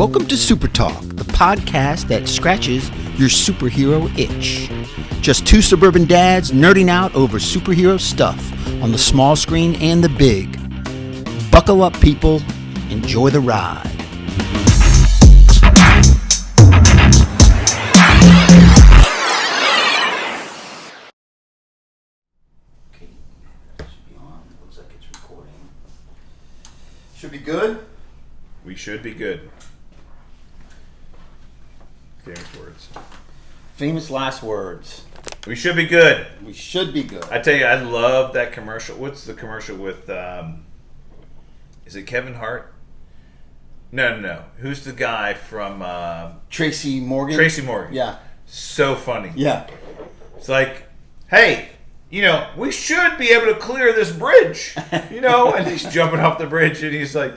Welcome to SuperTalk, the podcast that scratches your superhero itch. Just two suburban dads nerding out over superhero stuff on the small screen and the big. Buckle up, people. Enjoy the ride. Okay, should be on. Looks like it's recording. Should be good. We should be good. Famous words. Famous last words. We should be good. We should be good. I tell you, I love that commercial. What's the commercial with, is it Kevin Hart? No. Who's the guy from... Tracy Morgan? Tracy Morgan. Yeah. So funny. Yeah. It's like, hey, we should be able to clear this bridge. And he's jumping off the bridge and he's like,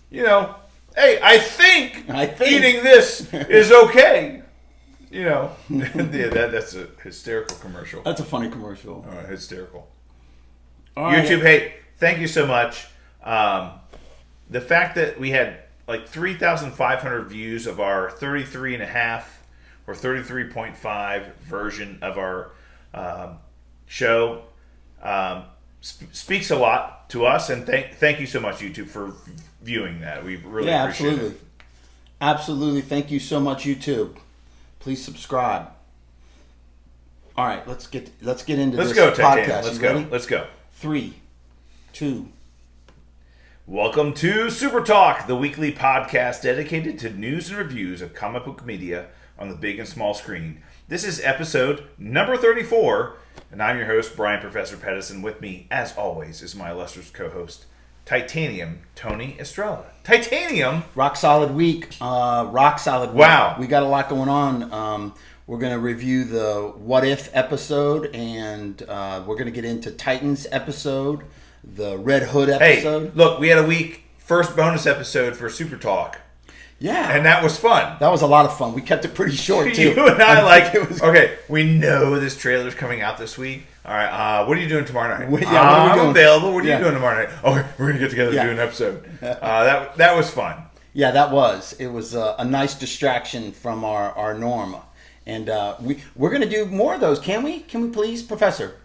hey, I think eating this is okay. Yeah, that's a hysterical commercial. That's a funny commercial. Hysterical. All right. YouTube, hey, thank you so much. The fact that we had like 3,500 views of our 33.5 or 33.5 version of our show speaks a lot to us, and thank you so much, YouTube, for viewing that. We really appreciate it. Absolutely. Thank you so much, YouTube. Please subscribe. All right, let's get into this podcast. Let's go. 3, 2. Welcome to Super Talk, the weekly podcast dedicated to news and reviews of comic book media on the big and small screen. This is episode number 34, and I'm your host, Brian Professor Pettis, and with me, as always, is my illustrious co-host, Titanium Tony Estrella. Titanium! Rock solid week. Wow. We got a lot going on. We're going to review the What If episode, and we're going to get into Titans episode, the Red Hood episode. Hey, look, we had a week, first bonus episode for Super Talk. Yeah. And that was fun. That was a lot of fun. We kept it pretty short, too. You and I okay, we know this trailer's coming out this week. All right, what are you doing tomorrow night? I'm available. What are you doing tomorrow night? Oh, we're going to get together and do an episode. That was fun. Yeah, that was. It was a nice distraction from our norm. And we're going to do more of those, can we? Can we please, Professor?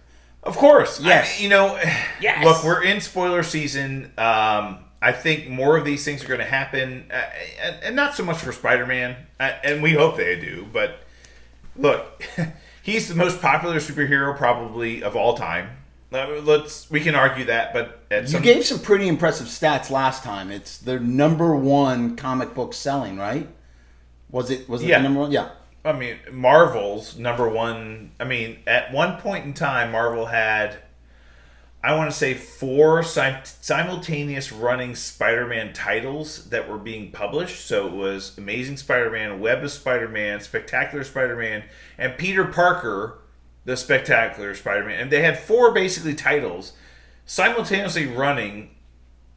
Of course. Yes. Yes. Look, we're in spoiler season. I think more of these things are going to happen, and not so much for Spider-Man, and we hope they do, but look, he's the most popular superhero probably of all time. We can argue that, but you gave some pretty impressive stats last time. It's their number one comic book selling, right? Was it the number one? Yeah. I mean, Marvel's number one. I mean, at one point in time, Marvel had, I want to say, 4 simultaneous running Spider-Man titles that were being published. So it was Amazing Spider-Man, Web of Spider-Man, Spectacular Spider-Man, and Peter Parker, the Spectacular Spider-Man. And they had 4 basically titles simultaneously running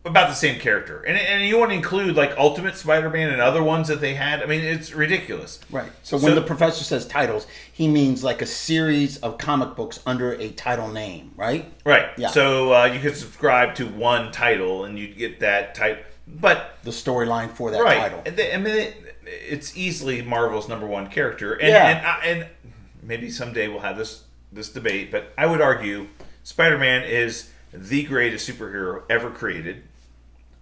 about the same character. And you want to include like Ultimate Spider-Man and other ones that they had. I mean, it's ridiculous. Right. So when the professor says titles, he means like a series of comic books under a title name, right? Right. Yeah. So you could subscribe to one title and you'd get that title. But the storyline for that title. I mean, it's easily Marvel's number one character. And maybe someday we'll have this debate, but I would argue Spider-Man is the greatest superhero ever created.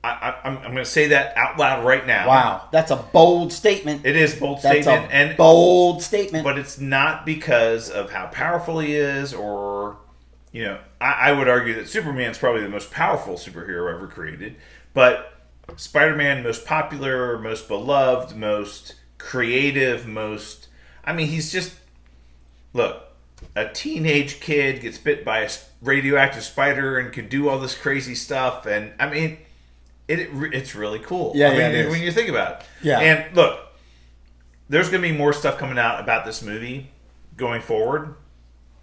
I'm going to say that out loud right now. Wow, that's a bold statement. It is a bold statement. Bold statement. But it's not because of how powerful he is, or I would argue that Superman's probably the most powerful superhero ever created. But Spider-Man, most popular, most beloved, most creative, he's just, look, a teenage kid gets bit by a radioactive spider and can do all this crazy stuff, and I mean, it's really cool. Yeah, it is. When you think about it. Yeah. And look, there's going to be more stuff coming out about this movie going forward,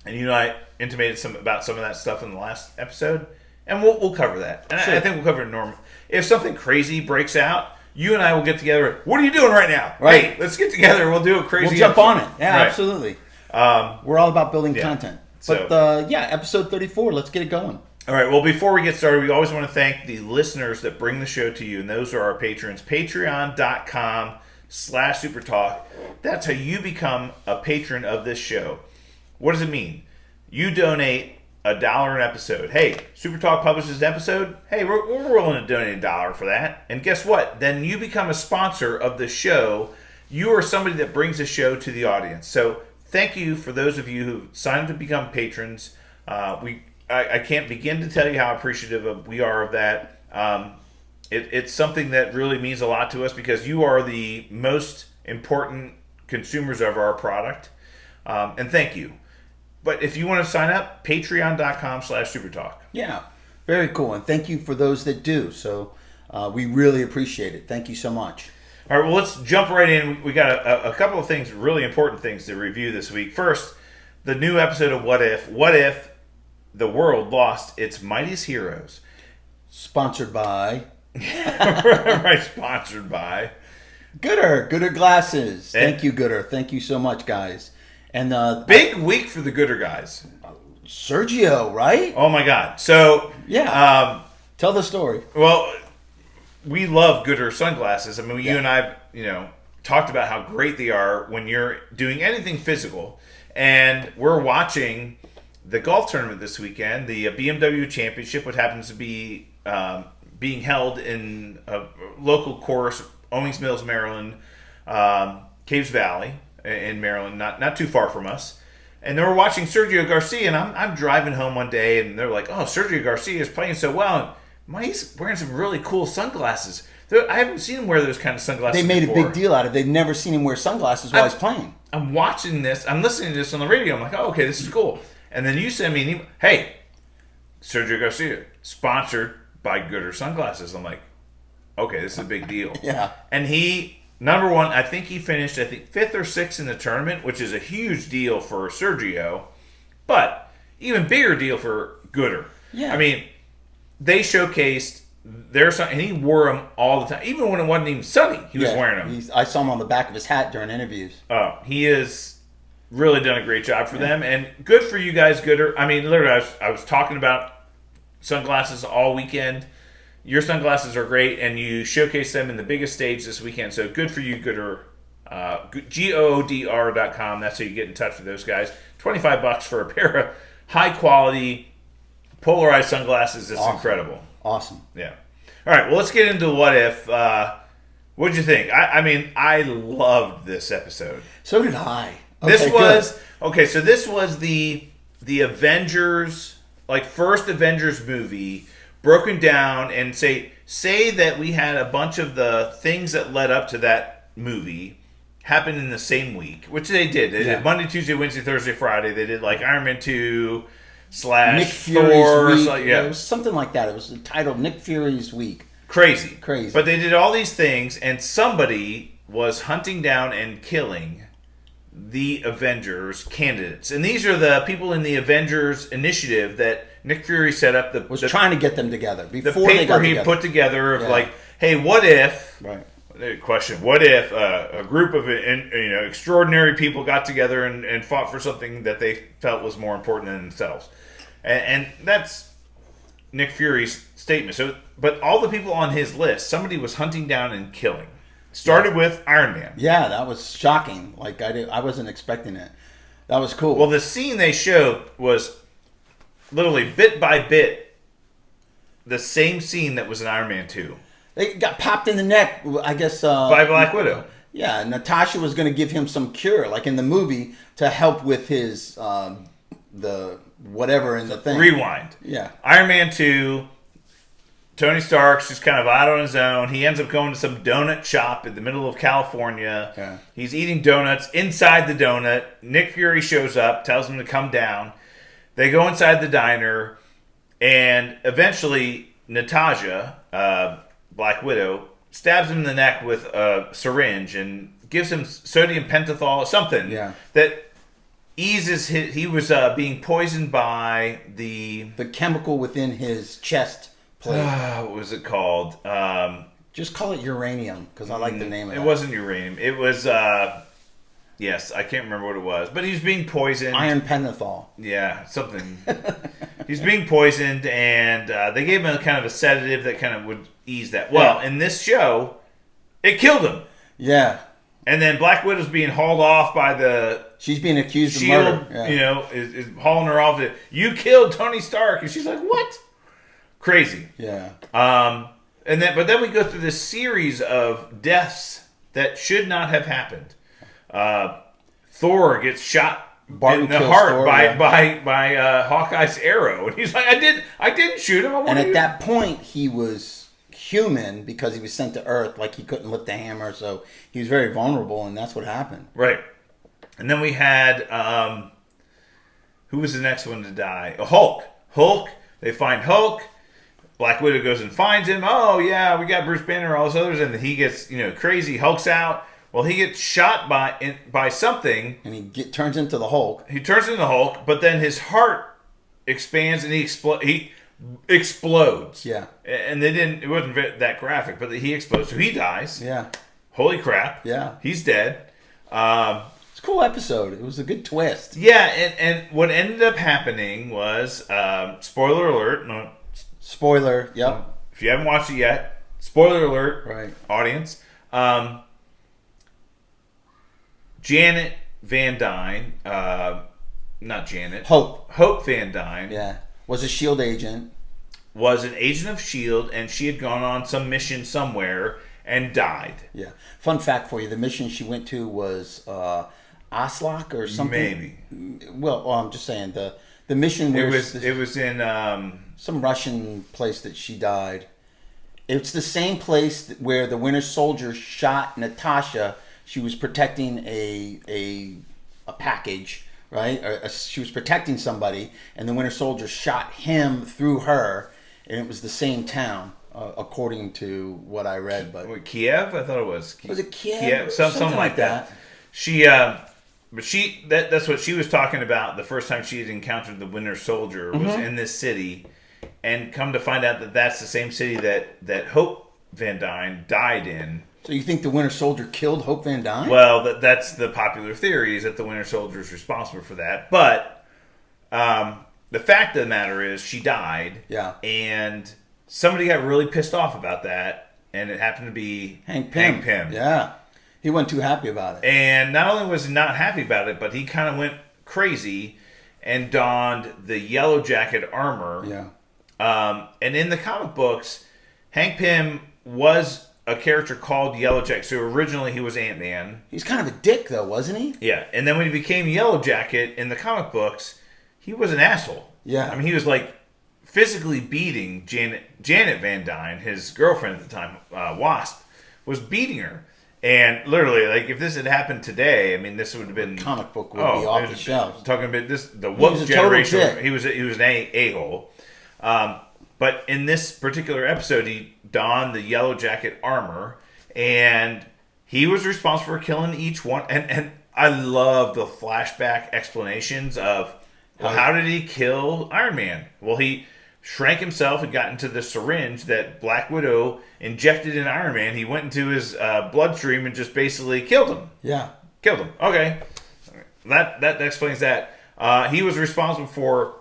and I intimated about some of that stuff in the last episode, and we'll cover that. And sure. I think we'll cover it normal. If something crazy breaks out, you and I will get together. What are you doing right now? Right. Hey, let's get together. We'll do a crazy. We'll jump on it. Yeah, right. Absolutely. We're all about building content. But So, episode 34. Let's get it going. All right, well, before we get started, we always want to thank the listeners that bring the show to you, and those are our patrons. Patreon.com/SuperTalk. That's how you become a patron of this show. What does it mean? You donate $1 an episode. Hey, SuperTalk publishes an episode. Hey, we're willing to donate $1 for that. And guess what? Then you become a sponsor of the show. You are somebody that brings the show to the audience. So thank you for those of you who signed to become patrons. I can't begin to tell you how appreciative we are of that. It's something that really means a lot to us because you are the most important consumers of our product. And thank you. But if you want to sign up, patreon.com/supertalk. Yeah, very cool. And thank you for those that do. So we really appreciate it. Thank you so much. All right, well, let's jump right in. We got a couple of things, really important things to review this week. First, the new episode of What If. What if the world lost its mightiest heroes? Sponsored by... Right, sponsored by... Gooder Glasses. Thank you, Gooder. Thank you so much, guys. And big week for the Gooder guys. Sergio, right? Oh my God! So yeah, tell the story. Well, we love Gooder sunglasses. I mean, you and I, talked about how great they are when you're doing anything physical. And we're watching the golf tournament this weekend, the BMW Championship, which happens to be being held in a local course, Owings Mills, Maryland, Caves Valley. In Maryland, not too far from us. And they were watching Sergio Garcia, and I'm driving home one day, and they're like, oh, Sergio Garcia is playing so well. And he's wearing some really cool sunglasses. I haven't seen him wear those kind of sunglasses They made before. a big deal out of it. They've never seen him wear sunglasses while he's playing. I'm watching this. I'm listening to this on the radio. I'm like, oh, okay, this is cool. And then you send me an email. Hey, Sergio Garcia, sponsored by Gooder Sunglasses. I'm like, okay, this is a big deal. Yeah. And he... Number one, I think he finished, 5th or 6th in the tournament, which is a huge deal for Sergio, but even bigger deal for Gooder. Yeah. I mean, they showcased their son, and he wore them all the time. Even when it wasn't even sunny, he was wearing them. I saw him on the back of his hat during interviews. Oh, he has really done a great job for them, and good for you guys, Gooder. I mean, literally, I was talking about sunglasses all weekend. Your sunglasses are great, and you showcase them in the biggest stage this weekend. So good for you, Gooder. Goodr.com. That's how you get in touch with those guys. $25 for a pair of high-quality polarized sunglasses. It's incredible. Awesome. Yeah. All right, well, let's get into What If. What did you think? I mean, I loved this episode. So did I. This was the Avengers, first Avengers movie, broken down, and say that we had a bunch of the things that led up to that movie happen in the same week, which they did. They did Monday, Tuesday, Wednesday, Thursday, Friday. They did Iron Man 2 / Nick Fury's Thor. week. It was something like that. It was titled Nick Fury's Week. Crazy. Crazy. But they did all these things, and somebody was hunting down and killing the Avengers candidates. And these are the people in the Avengers initiative that Nick Fury set up. Trying to get them together before the paper he put together of hey, what if? Right. Question: what if a group of extraordinary people got together and fought for something that they felt was more important than themselves? And that's Nick Fury's statement. So, but all the people on his list, somebody was hunting down and killing. Started with Iron Man. Yeah, that was shocking. I wasn't expecting it. That was cool. Well, the scene they showed was literally bit by bit the same scene that was in Iron Man 2. They got popped in the neck, I guess. By Black Widow. Yeah, Natasha was going to give him some cure, like in the movie, to help with his, the whatever in the thing. Rewind. Yeah. Iron Man 2, Tony Stark's just kind of out on his own. He ends up going to some donut shop in the middle of California. Yeah. He's eating donuts. Inside the donut, Nick Fury shows up, tells him to come down. They go inside the diner, and eventually Natasha, Black Widow, stabs him in the neck with a syringe and gives him sodium pentothal, something that eases his... He was being poisoned by the chemical within his chest plate. What was it called? Just call it uranium, because I like the name of it. It wasn't uranium. It was... Yes, I can't remember what it was. But he was being poisoned. Iron pentothal. Yeah, something. He's being poisoned, and they gave him a kind of a sedative that kind of would ease that. Well, in this show, it killed him. Yeah. And then Black Widow's being hauled off by the... She's being accused Shield, of murder. Yeah. You know, is hauling her off. You killed Tony Stark. And she's like, what? Crazy. Yeah. But then we go through this series of deaths that should not have happened. Thor gets shot in the heart Thor, by Hawkeye's arrow, and he's like, I didn't shoot him. And at that point, he was human because he was sent to Earth, like he couldn't lift a hammer, so he was very vulnerable, and that's what happened. Right. And then we had who was the next one to die? Hulk. They find Hulk. Black Widow goes and finds him. Oh yeah, we got Bruce Banner, all those others, and he gets crazy. Hulk's out. Well, he gets shot by something, and he turns into the Hulk. He turns into the Hulk, but then his heart expands and he explodes. Yeah, and it wasn't that graphic, but he explodes, so he dies. Yeah, holy crap. Yeah, he's dead. It's a cool episode. It was a good twist. Yeah, and what ended up happening was spoiler alert. No, spoiler. Yep. If you haven't watched it yet, spoiler alert. Right, audience. Janet Van Dyne, not Janet. Hope Van Dyne. Yeah. Was a S.H.I.E.L.D. agent. Was an agent of S.H.I.E.L.D. and she had gone on some mission somewhere and died. Yeah. Fun fact for you, the mission she went to was Oslok or something. Maybe. Well, I'm just saying the mission was... It was in... some Russian place that she died. It's the same place where the Winter Soldier shot Natasha. She was protecting a package, right? She was protecting somebody, and the Winter Soldier shot him through her, and it was the same town, according to what I read. But Kiev? I thought it was. Was it Kiev? Something like that. That's what she was talking about the first time she had encountered the Winter Soldier was in this city, and come to find out that that's the same city that Hope Van Dyne died in. So you think the Winter Soldier killed Hope Van Dyne? Well, that's the popular theory, is that the Winter Soldier is responsible for that. But the fact of the matter is she died. Yeah. And somebody got really pissed off about that, and it happened to be Hank Pym. Yeah. He wasn't too happy about it. And not only was he not happy about it, but he kind of went crazy and donned the Yellow Jacket armor. Yeah. And in the comic books, Hank Pym was a character called Yellow Jacket. So originally he was Ant-Man. He's kind of a dick, though, wasn't he? Yeah. And then when he became Yellow Jacket in the comic books, he was an asshole. Yeah. I mean, he was like physically beating Janet Van Dyne, his girlfriend at the time, Wasp, was beating her. And literally, like, if this had happened today, I mean, this would have been... The comic book would be off the shelves. Talking about this, the woke generation. He was an a-hole. But in this particular episode, he donned the Yellow Jacket armor, and he was responsible for killing each one. And I love the flashback explanations of, well, how did he kill Iron Man? Well, he shrank himself and got into the syringe that Black Widow injected in Iron Man. He went into his bloodstream and just basically killed him. Yeah. Killed him. Okay. That explains that. He was responsible for...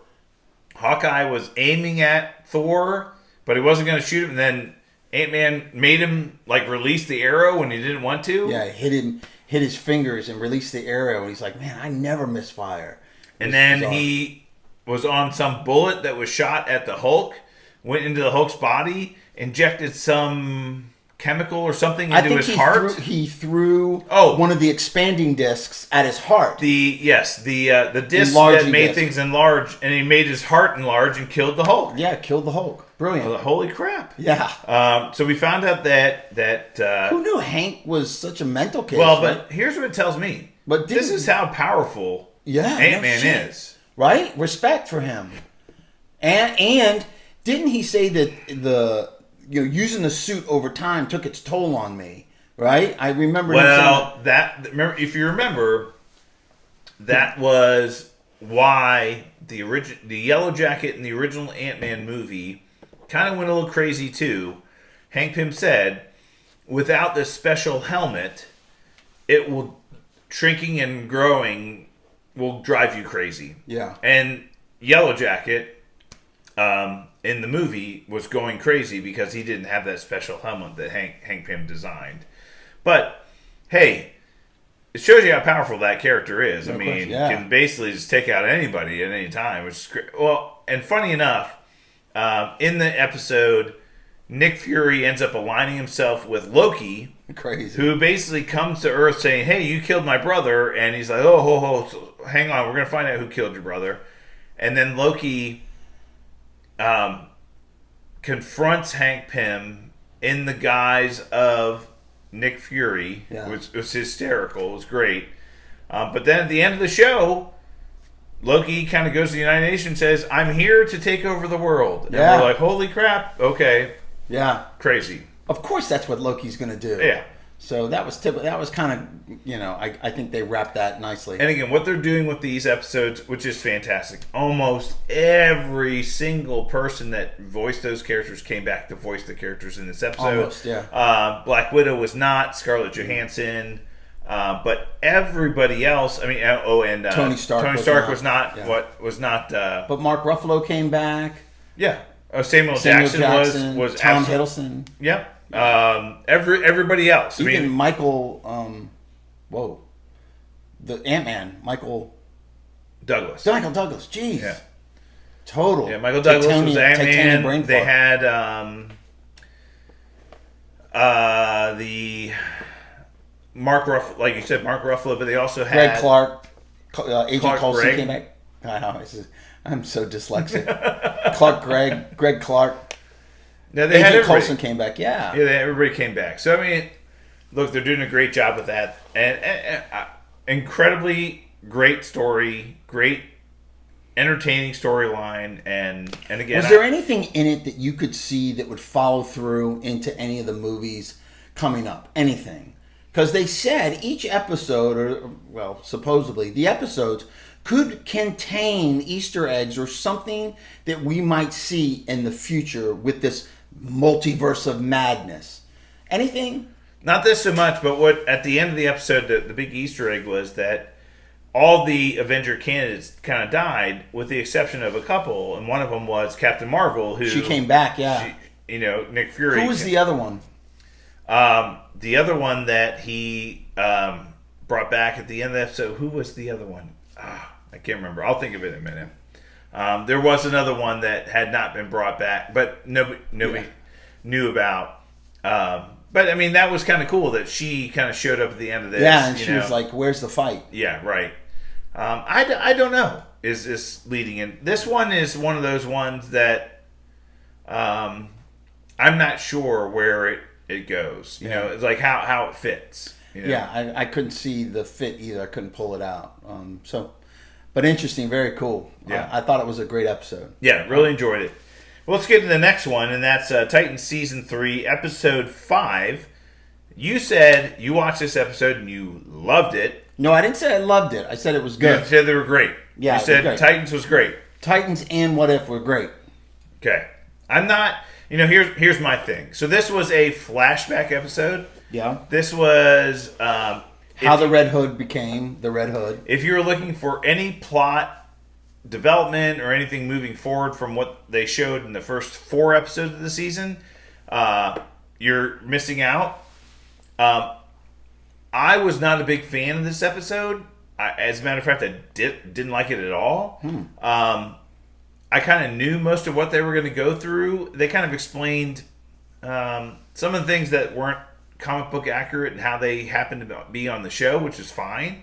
Hawkeye was aiming at Thor, but he wasn't going to shoot him. And then Ant-Man made him like release the arrow when he didn't want to. Yeah, hit his fingers and released the arrow. And he's like, man, I never miss fire. And then he was on some bullet that was shot at the Hulk, went into the Hulk's body, injected some chemical or something into his heart. He threw one of the expanding discs at his heart. The disc that made things enlarge, and he made his heart enlarge and killed the Hulk. Yeah, killed the Hulk. Brilliant. Well, holy crap. Yeah. So we found out that who knew Hank was such a mental case? Well, but here's what it tells me. But this is how powerful Ant-Man is. Right? Respect for him. And didn't he say that using the suit over time took its toll on me, right? I remember. Well, if you remember, that was why the Yellow Jacket in the original Ant-Man movie kind of went a little crazy too. Hank Pym said, without this special helmet, it will shrinking and growing will drive you crazy. Yeah. And Yellow Jacket in the movie was going crazy because he didn't have that special helmet that Hank Pym designed. But hey, it shows you how powerful that character is. I mean, can basically just take out anybody at any time, which is great. Well, and funny enough, in the episode, Nick Fury ends up aligning himself with Loki. Crazy. Who basically comes to Earth saying, "Hey, you killed my brother," and he's like, "Oh, hang on, we're gonna find out who killed your brother." And then Loki confronts Hank Pym in the guise of Nick Fury, which was hysterical. It was great. But then at the end of the show, Loki kind of goes to the United Nations and says, "I'm here to take over the world." And we're like, "Holy crap! Okay, crazy." Of course, that's what Loki's going to do. Yeah. So that was typical. That was kind of, I think they wrapped that nicely. And again, what they're doing with these episodes, which is fantastic, almost every single person that voiced those characters came back to voice the characters in this episode. Almost, yeah. Black Widow was not, Scarlett Johansson, but everybody else. I mean, and Tony Stark was not. But Mark Ruffalo came back. Yeah. Samuel Jackson was Tom Hiddleston. Yep. Everybody else. Even Michael. The Ant-Man, Michael Douglas. Michael Douglas. Jeez. Yeah. Total. Yeah, Michael Douglas was Ant-Man. They fart. had the Mark Ruffalo, like you said, Mark Ruffalo, but they also had Greg Clark. Agent Clark Coulson Gregg. came back. I know. I'm so dyslexic. Greg Clark. No, they had Agent everybody. Coulson came back. Yeah. Everybody came back. So I mean, look, they're doing a great job with that, and incredibly great story, great entertaining storyline, and again, was there anything in it that you could see that would follow through into any of the movies coming up? Anything? Because they said each episode, supposedly the episodes could contain Easter eggs or something that we might see in the future with this Multiverse of Madness. Anything? Not this so much, but what at the end of the episode, the big Easter egg was that all the Avenger candidates kind of died, with the exception of a couple, and one of them was Captain Marvel, who she came back. Yeah, Nick Fury. Who was the other one? The other one that he brought back at the end of the episode. Who was the other one? I can't remember. I'll think of it in a minute. There was another one that had not been brought back, but nobody knew about. But I mean, that was kind of cool that she kind of showed up at the end of this. Yeah, and she was like, "Where's the fight?" Yeah, right. I don't know. Is this leading in? This one is one of those ones that I'm not sure where it goes. You know, it's like how it fits. You know? Yeah, I couldn't see the fit either. I couldn't pull it out. But interesting, very cool. Yeah. I thought it was a great episode. Yeah, really enjoyed it. Well, let's get to the next one, and that's Titans Season 3, Episode 5. You said you watched this episode and you loved it. No, I didn't say I loved it. I said it was good. You said they were great. Yeah, you said Titans was great. Titans and What If were great. Okay. I'm not... here's my thing. So this was a flashback episode. Yeah. This was... how the Red Hood became the Red Hood. If you're looking for any plot development or anything moving forward from what they showed in the first 4 episodes of the season, you're missing out. I was not a big fan of this episode. As a matter of fact, I didn't like it at all. I kind of knew most of what they were going to go through. They kind of explained some of the things that weren't comic book accurate and how they happened to be on the show, which is fine.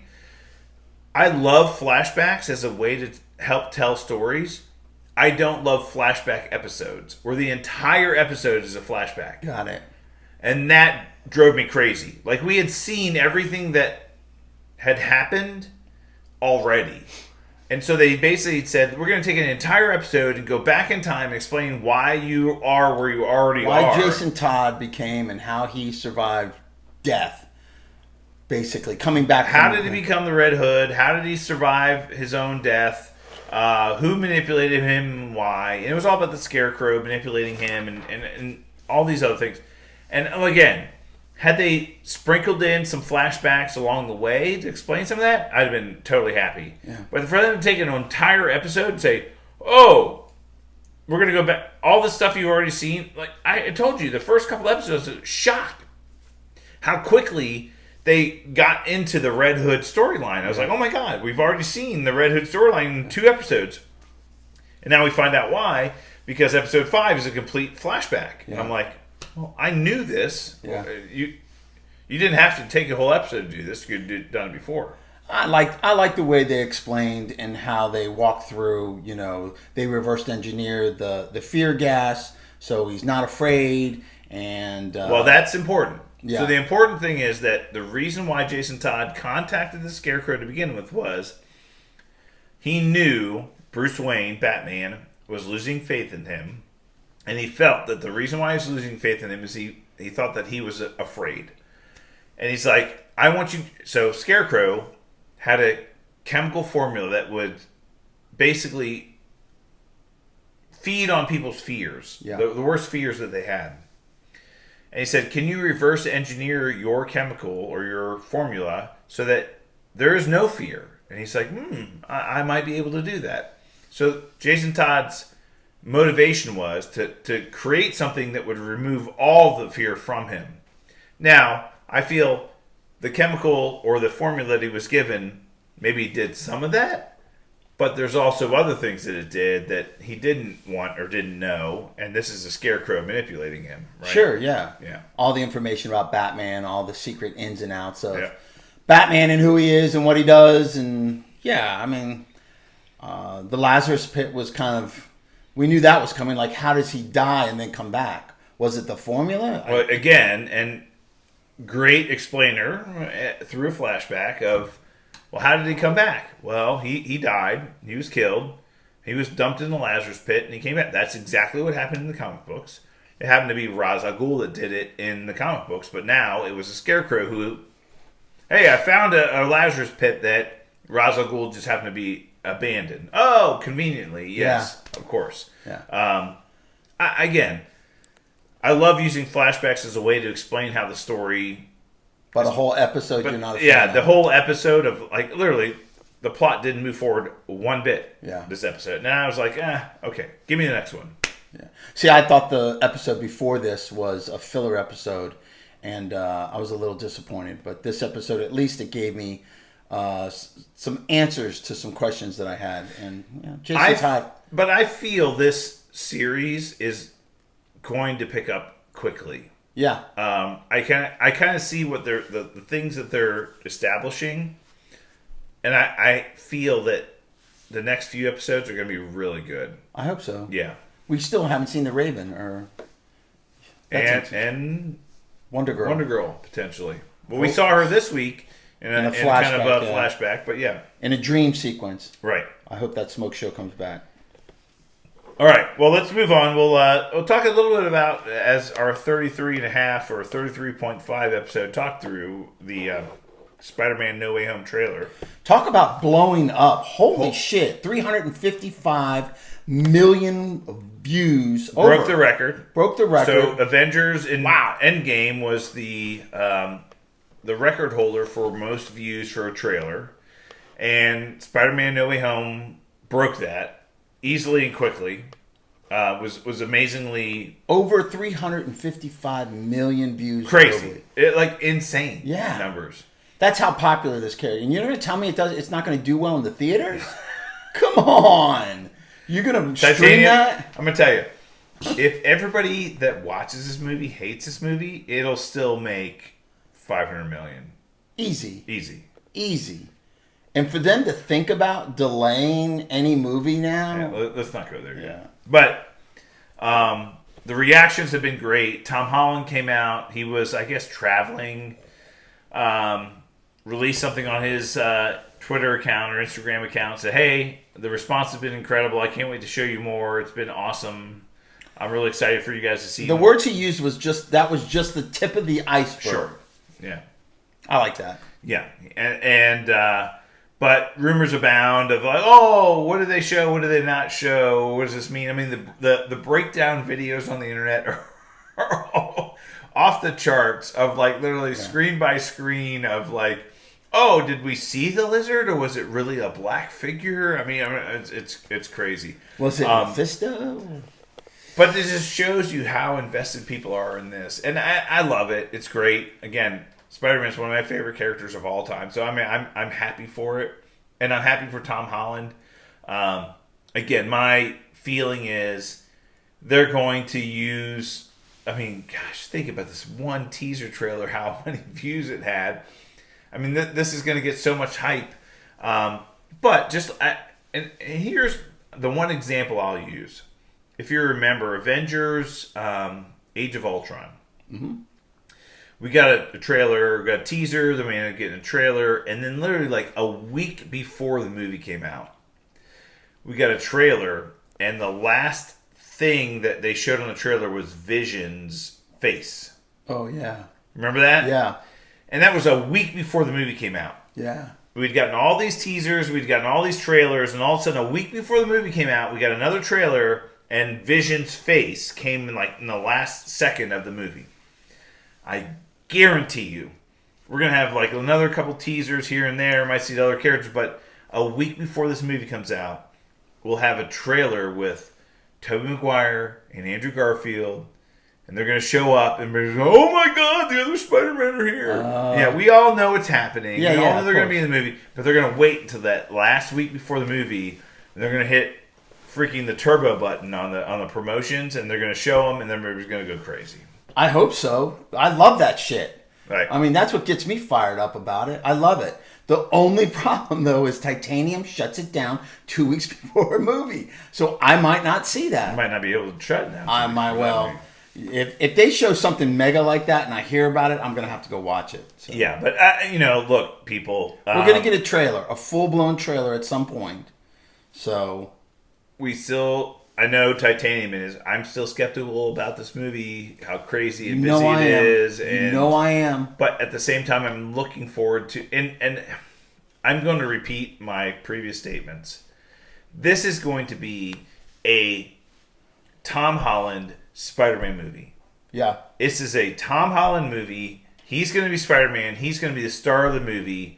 I love flashbacks as a way to help tell stories. I don't love flashback episodes where the entire episode is a flashback. Got it. And that drove me crazy. Like, we had seen everything that had happened already. And so they basically said, we're going to take an entire episode and go back in time and explain why you are where you already are. Why Jason Todd became and how he survived death. Basically, coming back. How did he become the Red Hood? How did he survive his own death? Who manipulated him and why? And it was all about the Scarecrow manipulating him and all these other things. And again, had they sprinkled in some flashbacks along the way to explain some of that, I'd have been totally happy. Yeah. But for them to take an entire episode and say, oh, we're gonna go back. All the stuff you've already seen. Like I told you, the first couple episodes, shocked how quickly they got into the Red Hood storyline. I was like, oh my god, we've already seen the Red Hood storyline in 2 episodes, and now we find out why, because episode 5 is a complete flashback. Yeah. I'm like, well, I knew this. Yeah. You didn't have to take a whole episode to do this. You could have done it before. I like the way they explained and how they walked through. You know, they reversed engineer the fear gas, so he's not afraid. And well, that's important. Yeah. So the important thing is that the reason why Jason Todd contacted the Scarecrow to begin with was he knew Bruce Wayne, Batman, was losing faith in him, and he felt that the reason why he was losing faith in him is he thought that he was afraid. And he's like, I want you... So Scarecrow had a chemical formula that would basically feed on people's fears. Yeah. The worst fears that they had. And he said, can you reverse engineer your chemical or your formula so that there is no fear? And he's like, I might be able to do that. So Jason Todd's motivation was to create something that would remove all the fear from him. Now, I feel the chemical or the formula that he was given maybe did some of that, but there's also other things that it did that he didn't want or didn't know, and this is a Scarecrow manipulating him, right? Sure, yeah. Yeah. All the information about Batman, all the secret ins and outs of Yeah. Batman and who he is and what he does, and yeah, I mean, the Lazarus Pit was kind of, we knew that was coming, like how does he die and then come back? Was it the formula? Well, again, and great explainer through a flashback of, well, how did he come back? Well, he died. He was killed. He was dumped in the Lazarus Pit, and he came back. That's exactly what happened in the comic books. It happened to be Ra's al Ghul that did it in the comic books, but now it was a Scarecrow who, hey, I found a Lazarus Pit that Ra's al Ghul just happened to be abandoned. Oh, conveniently, yes, yeah. Of course. Yeah. I love using flashbacks as a way to explain how the story... But a whole episode you're not a fan yeah, of. the whole episode of, like, literally, the plot didn't move forward one bit this episode. And I was like, okay, give me the next one. Yeah. See, I thought the episode before this was a filler episode, and I was a little disappointed. But this episode, at least it gave me some answers to some questions that I had. And Jason Todd... But I feel this series is going to pick up quickly. Yeah. I kind of see what they're the things that they're establishing, and I feel that the next few episodes are going to be really good. I hope so. Yeah. We still haven't seen the Raven or and Wonder Girl. Wonder Girl potentially. Well, we saw her this week in a flashback, kind of a flashback, but yeah, in a dream sequence. Right. I hope that smoke show comes back. All right, well, let's move on. We'll talk a little bit about, as our 33.5 or 33.5 episode talk through the Spider-Man No Way Home trailer. Talk about blowing up. Holy shit. 355 million views. Broke the record. So Avengers in Endgame was the record holder for most views for a trailer. And Spider-Man No Way Home broke that. Easily and quickly, was amazingly over 355 million views. Crazy, insane. Numbers. That's how popular this character. And you're going to tell me it's not going to do well in the theaters? Come on, you're going to stream that? I'm going to tell you, if everybody that watches this movie hates this movie, it'll still make 500 million. Easy. And for them to think about delaying any movie now... Yeah, let's not go there yet. But the reactions have been great. Tom Holland came out. He was, I guess, traveling. Released something on his Twitter account or Instagram account. Said, hey, the response has been incredible. I can't wait to show you more. It's been awesome. I'm really excited for you guys to see the words he used was just the tip of the iceberg. Sure. Yeah. I like that. Yeah. And but rumors abound of like, oh, what do they show? What do they not show? What does this mean? I mean, the breakdown videos on the internet are all off the charts of like literally screen by screen of like, oh, did we see the lizard or was it really a black figure? I mean it's crazy. Was it Mephisto? But this just shows you how invested people are in this, and I love it. It's great. Again, Spider-Man is one of my favorite characters of all time, so I mean, I'm happy for it, and I'm happy for Tom Holland. Again, my feeling is they're going to use. I mean, gosh, think about this one teaser trailer. How many views it had. I mean, this is going to get so much hype. But just and here's the one example I'll use. If you remember, Avengers, Age of Ultron. Mm-hmm. We got a trailer, we got a teaser, then we ended up getting a trailer, and then literally like a week before the movie came out, we got a trailer, and the last thing that they showed on the trailer was Vision's face. Oh, yeah. Remember that? Yeah. And that was a week before the movie came out. Yeah. We'd gotten all these teasers, we'd gotten all these trailers, and all of a sudden, a week before the movie came out, we got another trailer, and Vision's face came in the last second of the movie. I guarantee you, we're going to have like another couple teasers here and there, might see the other characters, but a week before this movie comes out, we'll have a trailer with Tobey Maguire and Andrew Garfield, and they're going to show up and be like, oh my god, the other Spider-Man are here. Yeah, we all know it's happening. We all know they're going to be in the movie, but they're going to wait until that last week before the movie, and they're going to hit freaking the turbo button on the promotions, and they're going to show them, and then everybody's going to go crazy. I hope so. I love that shit. Right. I mean, that's what gets me fired up about it. I love it. The only problem, though, is Titanium shuts it down 2 weeks before a movie. So I might not see that. I might not be able to shut it down. I might well. If they show something mega like that and I hear about it, I'm going to have to go watch it. So. Yeah, but, look, people. We're going to get a trailer, a full-blown trailer at some point. So. I know Titanium is. I'm still skeptical about this movie, how crazy and busy it is. And, I am. But at the same time, I'm looking forward to, and I'm going to repeat my previous statements. This is going to be a Tom Holland Spider-Man movie. Yeah. This is a Tom Holland movie. He's going to be Spider-Man. He's going to be the star of the movie.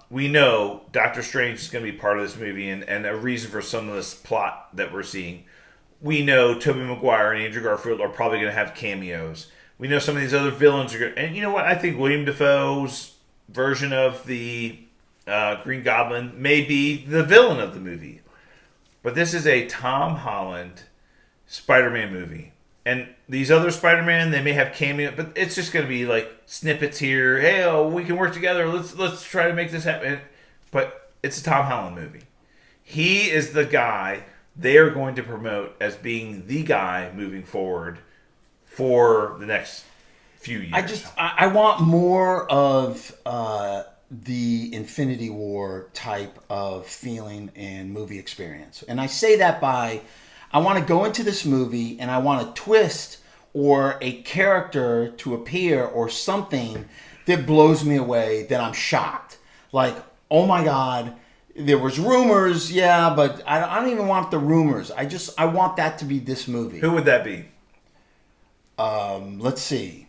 We know Doctor Strange is going to be part of this movie and a reason for some of this plot that we're seeing. We know Tobey Maguire and Andrew Garfield are probably going to have cameos. We know some of these other villains are going to... And you know what? I think William Dafoe's version of the Green Goblin may be the villain of the movie. But this is a Tom Holland Spider-Man movie. And these other Spider-Man, they may have cameo, but it's just going to be like snippets here. Hey, we can work together. Let's try to make this happen. But it's a Tom Holland movie. He is the guy they are going to promote as being the guy moving forward for the next few years. I want more of the Infinity War type of feeling and movie experience. And I say that by... I want to go into this movie and I want a twist or a character to appear or something that blows me away, that I'm shocked. Like, oh my God, there was rumors, yeah, but I don't even want the rumors. I want that to be this movie. Who would that be? Let's see.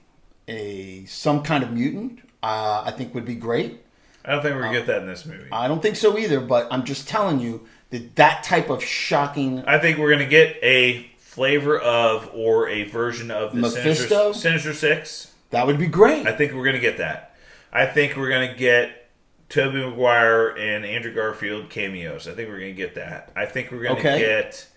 Some kind of mutant, I think would be great. I don't think we're going to get that in this movie. I don't think so either, but I'm just telling you that type of shocking... I think we're going to get a flavor of or a version of the Mephisto? Sinister Six. That would be great. I think we're going to get that. I think we're going to get Tobey Maguire and Andrew Garfield cameos. I think we're going to get that. I think we're going to get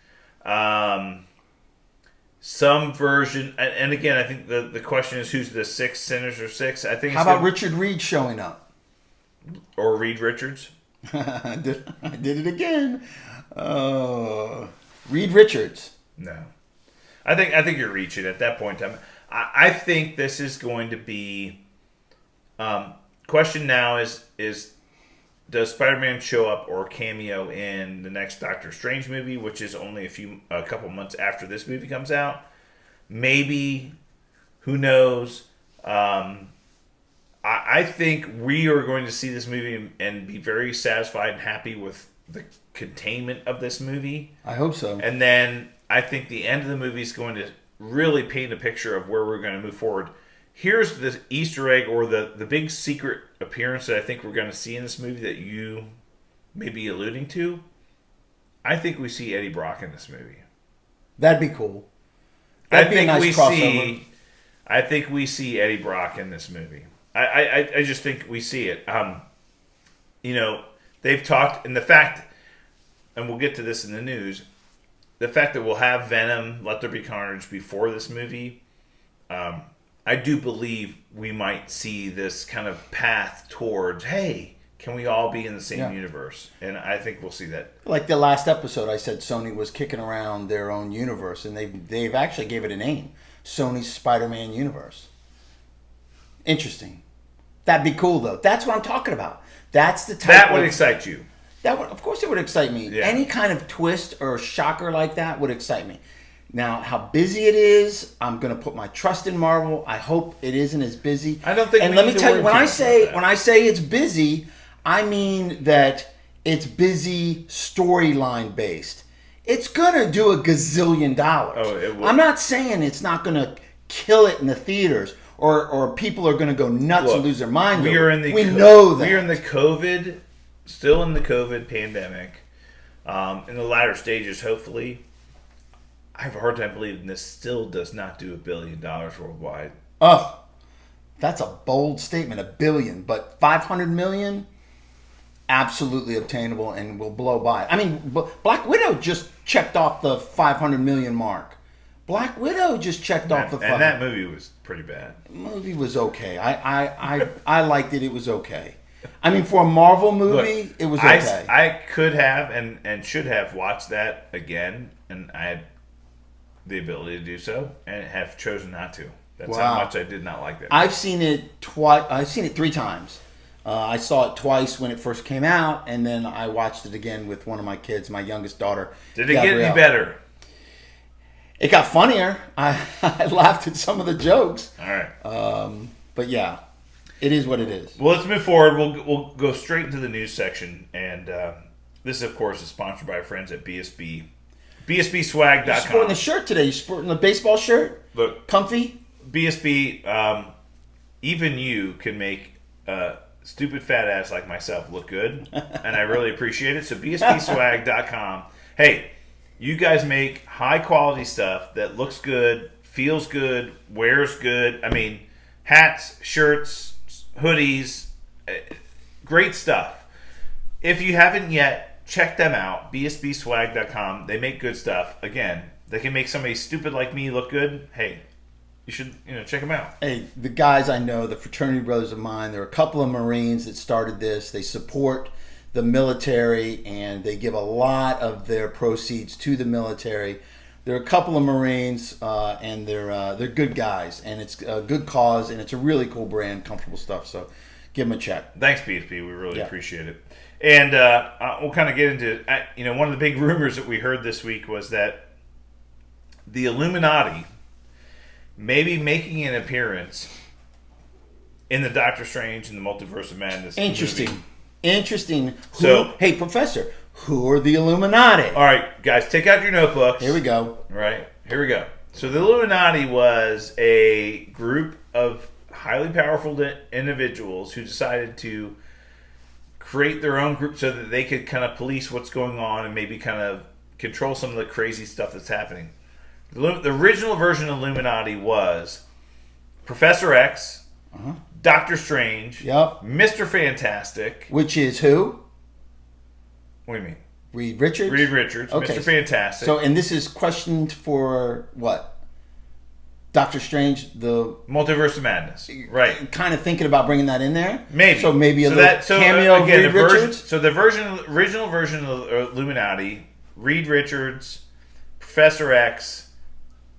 some version... And again, I think the question is who's the sixth Sinister Six. I think. How about Richard Reed showing up? Or Reed Richards? I did it again. Reed Richards. No. I think you're reaching at that point in time. I think this is going to be... question now is does Spider-Man show up or cameo in the next Doctor Strange movie, which is only a couple months after this movie comes out? Maybe. Who knows? I think we are going to see this movie and be very satisfied and happy with the containment of this movie. I hope so. And then I think the end of the movie is going to really paint a picture of where we're going to move forward. Here's the Easter egg or the big secret appearance that I think we're going to see in this movie that you may be alluding to. I think we see Eddie Brock in this movie. That'd be cool. I That'd be a nice crossover. I think we see Eddie Brock in this movie. I just think we see it. They've talked, and the fact, and we'll get to this in the news, the fact that we'll have Venom, Let There Be Carnage before this movie, I do believe we might see this kind of path towards, hey, can we all be in the same universe? And I think we'll see that. Like the last episode, I said Sony was kicking around their own universe, and they've actually gave it a name, Sony's Spider-Man universe. Interesting. That'd be cool, though. That's what I'm talking about. That's the type that would excite you. Of course, it would excite me. Yeah. Any kind of twist or shocker like that would excite me. Now, how busy it is, I'm going to put my trust in Marvel. I hope it isn't as busy. I don't think. And let me tell you, when I say it's busy, I mean that it's busy storyline based. It's going to do $1 gazillion. Oh, it will. I'm not saying it's not going to kill it in the theaters or people are going to go nuts and lose their mind. We know that. We are in the COVID, still in the COVID pandemic, in the latter stages, hopefully. I have a hard time believing this still does not do $1 billion worldwide. Oh, that's a bold statement, $1 billion, but $500 million, absolutely obtainable and will blow by. I mean, Black Widow just checked off the 500 million mark. Black Widow just checked off the. And that movie was pretty bad. The movie was okay. I liked it. It was okay. I mean, for a Marvel movie, it was okay. I could have and should have watched that again, and I had the ability to do so, and have chosen not to. That's how much I did not like that. I've seen it twice. I've seen it 3 times. I saw it twice when it first came out, and then I watched it again with one of my kids, my youngest daughter. Did it get any better? It got funnier. I laughed at some of the jokes. All right. But yeah, it is what it is. Well, let's move forward. We'll go straight into the news section, and this, of course, is sponsored by our friends at BSB. BSBswag.com. You're sporting the shirt today. You're sporting the baseball shirt? Look. Comfy? BSB, even you can make a stupid fat ass like myself look good, and I really appreciate it. So BSBswag.com. Hey, you guys make high-quality stuff that looks good, feels good, wears good. I mean, hats, shirts, hoodies, great stuff. If you haven't yet, check them out, bsbswag.com. They make good stuff. Again, they can make somebody stupid like me look good. Hey, you should check them out. Hey, the guys I know, the fraternity brothers of mine, there are a couple of Marines that started this. They support the military, and they give a lot of their proceeds to the military. There are a couple of Marines, and they're good guys, and it's a good cause, and it's a really cool brand, comfortable stuff. So give them a check. Thanks, BSB. We really appreciate it. And we'll kind of get into, one of the big rumors that we heard this week was that the Illuminati may be making an appearance in the Doctor Strange and the Multiverse of Madness movie. Interesting. Hey, Professor, who are the Illuminati? All right, guys, take out your notebooks. Here we go. All right, here we go. So the Illuminati was a group of highly powerful individuals who decided to create their own group so that they could kind of police what's going on and maybe kind of control some of the crazy stuff that's happening. The original version of Illuminati was Professor X, Doctor Strange, Mr. Fantastic. Which is who? What do you mean? Reed Richards? Reed Richards, okay. Mr. Fantastic. So, and this is questioned for what? Doctor Strange, the Multiverse of Madness, right? Kind of thinking about bringing that in there, maybe. So maybe a little cameo again, of Reed Richards. So the original version of Illuminati, Reed Richards, Professor X,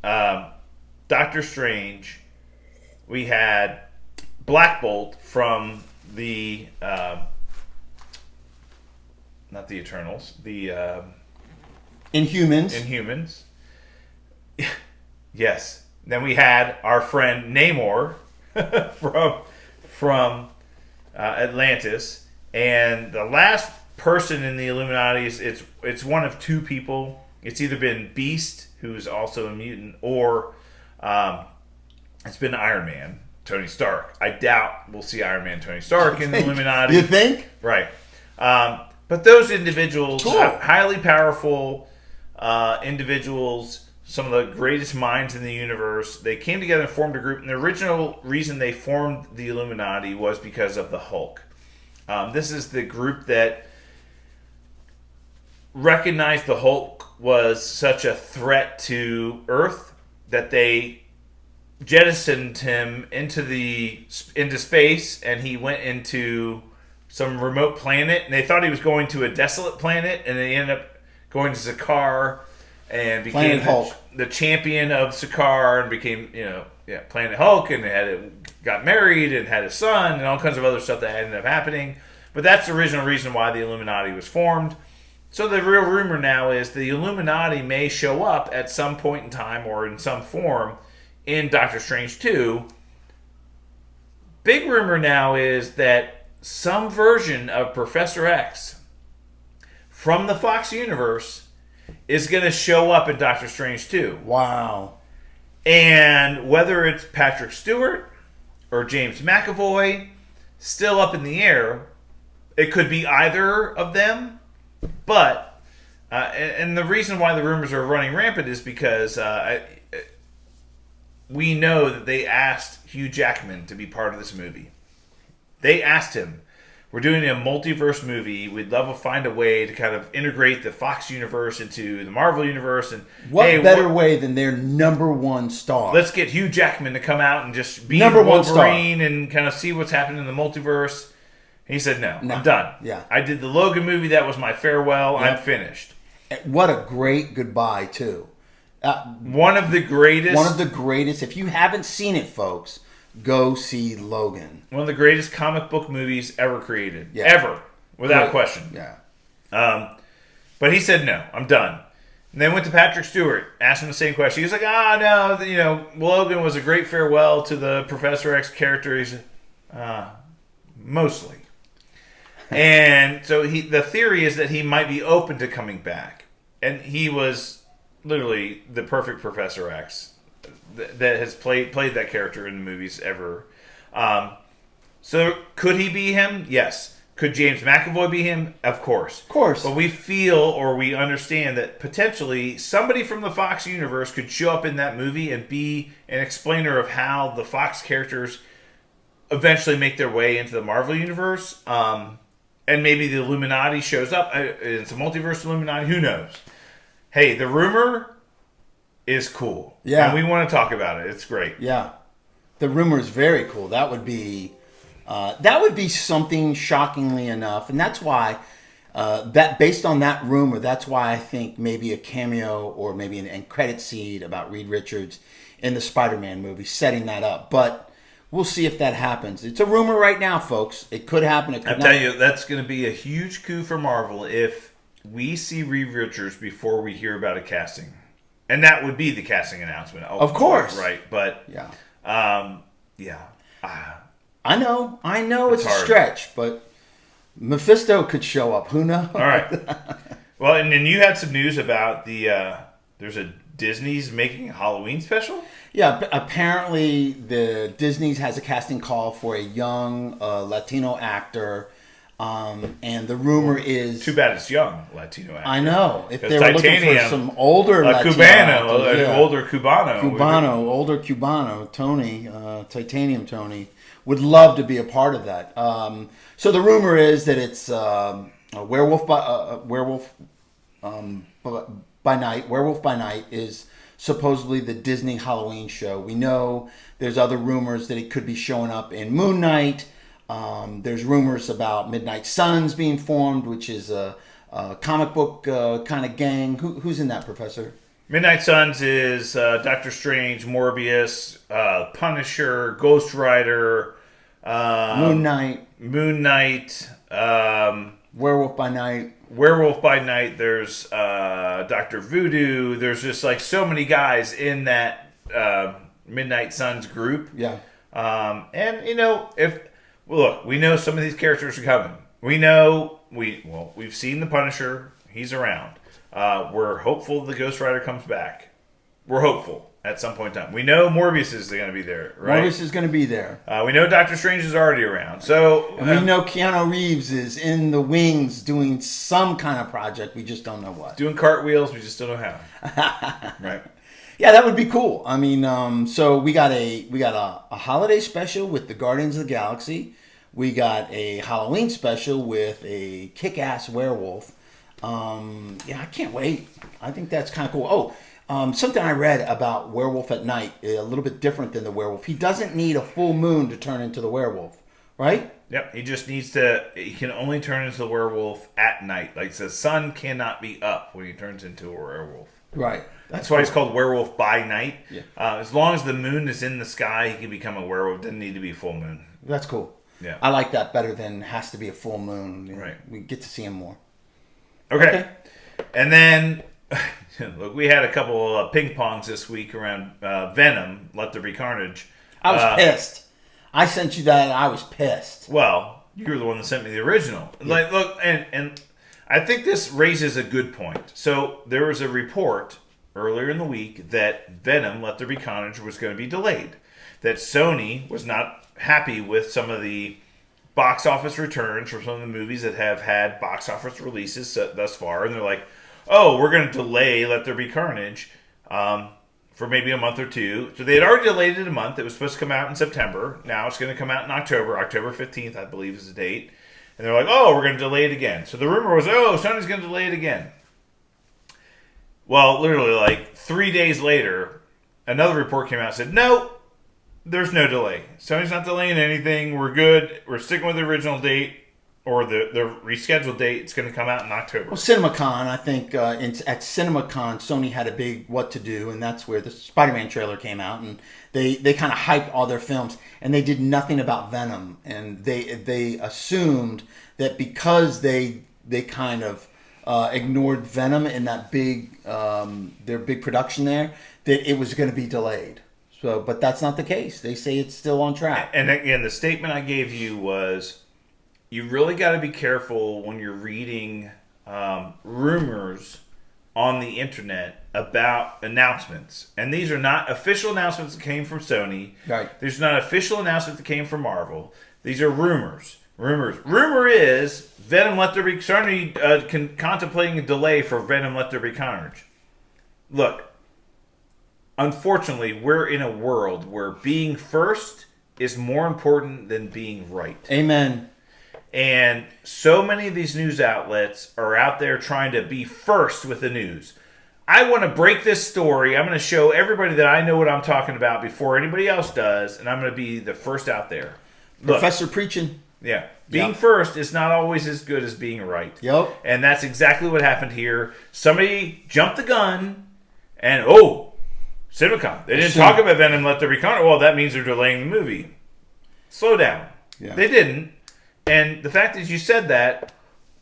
Doctor Strange. We had Black Bolt from the not the Eternals, the Inhumans. Yes. Then we had our friend Namor from Atlantis, and the last person in the Illuminati it's one of 2 people. It's either been Beast, who's also a mutant, or it's been Iron Man, Tony Stark. I doubt we'll see Iron Man, Tony Stark in the Illuminati. You think? Right. But those individuals, highly powerful individuals, some of the greatest minds in the universe. They came together and formed a group. And the original reason they formed the Illuminati was because of the Hulk. This is the group that recognized the Hulk was such a threat to Earth that they jettisoned him into space, and he went into some remote planet. And they thought he was going to a desolate planet, and they ended up going to Sakaar and became the champion of Sakaar, and became Planet Hulk, and got married and had a son and all kinds of other stuff that ended up happening. But that's the original reason why the Illuminati was formed. So the real rumor now is the Illuminati may show up at some point in time or in some form in Doctor Strange 2. Big rumor now is that some version of Professor X from the Fox universe is going to show up in Doctor Strange 2. Wow. And whether it's Patrick Stewart or James McAvoy, still up in the air. It could be either of them. But, and the reason why the rumors are running rampant is because we know that they asked Hugh Jackman to be part of this movie. They asked him, we're doing a multiverse movie. We'd love to find a way to kind of integrate the Fox universe into the Marvel universe. And what better way than their number one star? Let's get Hugh Jackman to come out and just be number one Wolverine star and kind of see what's happening in the multiverse. He said, no, I'm done. Yeah. I did the Logan movie. That was my farewell. Yep. I'm finished. What a great goodbye, too. One of the greatest. One of the greatest. If you haven't seen it, folks, go see Logan. One of the greatest comic book movies ever created. Yeah. Ever. Without question. Yeah. But he said, no, I'm done. And then went to Patrick Stewart, asked him the same question. He was like, no, Logan was a great farewell to the Professor X character. He said, mostly. And so the theory is that he might be open to coming back. And he was literally the perfect Professor X that has played that character in the movies ever. So could he be him? Yes. Could James McAvoy be him? Of course. Of course. But we feel or we understand that potentially somebody from the Fox universe could show up in that movie and be an explainer of how the Fox characters eventually make their way into the Marvel universe. And maybe the Illuminati shows up. It's a multiverse Illuminati. Who knows? Hey, the rumor is cool. Yeah. And we want to talk about it. It's great. Yeah. The rumor is very cool. That would be something shockingly enough. And that's why, that based on that rumor, that's why I think maybe a cameo or maybe an end credit scene about Reed Richards in the Spider-Man movie, setting that up. But we'll see if that happens. It's a rumor right now, folks. It could happen. It could not. I'll tell you, that's going to be a huge coup for Marvel if we see Reed Richards before we hear about a casting. And that would be the casting announcement. Of course. Right. But, yeah. I know it's a stretch, but Mephisto could show up. Who knows? All right. Well, and then you had some news about there's a Disney's making a Halloween special? Yeah, apparently the Disney's has a casting call for a young Latino actor, and the rumor is... Too bad it's young Latino actor. I know. If they were looking for some older Latino older Cubano. Older Cubano, Tony, Titanium Tony, would love to be a part of that. So the rumor is that it's Werewolf by Night. Werewolf by Night is supposedly the Disney Halloween show. We know there's other rumors that it could be showing up in Moon Knight. There's rumors about Midnight Suns being formed, which is a comic book kind of gang. Who's in that, Professor? Midnight Suns is Doctor Strange, Morbius, Punisher, Ghost Rider, Moon Knight, Werewolf by Night. There's Dr. Voodoo. There's just like so many guys in that Midnight Suns group. Yeah. And we know some of these characters are coming. We know we've seen the Punisher. He's around. We're hopeful the Ghost Rider comes back. We're hopeful at some point in time. We know Morbius is going to be there, right? Morbius is going to be there. We know Doctor Strange is already around. So, and we know Keanu Reeves is in the wings doing some kind of project. We just don't know what. Doing cartwheels. We just don't know how. Right. Yeah, that would be cool. I mean, so we got a holiday special with the Guardians of the Galaxy. We got a Halloween special with a kick-ass werewolf. I can't wait. I think that's kind of cool. Something I read about Werewolf at Night, a little bit different than the werewolf. He doesn't need a full moon to turn into the werewolf, right? Yep, he can only turn into the werewolf at night. Like the sun cannot be up when he turns into a werewolf. Right. That's why he's called werewolf by night. Yeah. As long as the moon is in the sky, he can become a werewolf. Doesn't need to be full moon. That's cool. Yeah. I like that better than has to be a full moon. Right. We get to see him more. Okay. And then, look, we had a couple of ping pongs this week around Venom, Let There Be Carnage. I was pissed. I sent you that and I was pissed. Well, you were the one that sent me the original. Yeah. Like, look, and I think this raises a good point. So there was a report earlier in the week that Venom, Let There Be Carnage was going to be delayed. That Sony was not happy with some of the box office returns for some of the movies that have had box office releases thus far. And they're like, we're going to delay Let There Be Carnage for maybe a month or two. So they had already delayed it a month. It was supposed to come out in September. Now it's going to come out in October. October 15th, I believe, is the date. And they're like, we're going to delay it again. So the rumor was, Sony's going to delay it again. Well, literally like 3 days later, another report came out and said, no, there's no delay. Sony's not delaying anything. We're good. We're sticking with the original date or the rescheduled date. It's going to come out in October. Well, CinemaCon, I think at CinemaCon, Sony had a big what to do, and that's where the Spider-Man trailer came out, and they kind of hyped all their films, and they did nothing about Venom, and they assumed that because they kind of ignored Venom in that their big production there, that it was going to be delayed. So, but that's not the case. They say it's still on track. And again, the statement I gave you was, you really got to be careful when you're reading rumors on the internet about announcements. And these are not official announcements that came from Sony. Right. There's not official announcement that came from Marvel. These are rumors. Rumor is Venom Let There Be Sony contemplating a delay for Venom Let There Be Carnage. Look, unfortunately, we're in a world where being first is more important than being right. Amen. And so many of these news outlets are out there trying to be first with the news. I want to break this story. I'm going to show everybody that I know what I'm talking about before anybody else does, and I'm going to be the first out there. Look, Professor preaching. Yeah. Being first is not always as good as being right. Yep. And that's exactly what happened here. Somebody jumped the gun, and CinemaCon. They didn't talk about Venom Let There Be Carnage. Well, that means they're delaying the movie. Slow down. Yeah. They didn't. And the fact that you said that,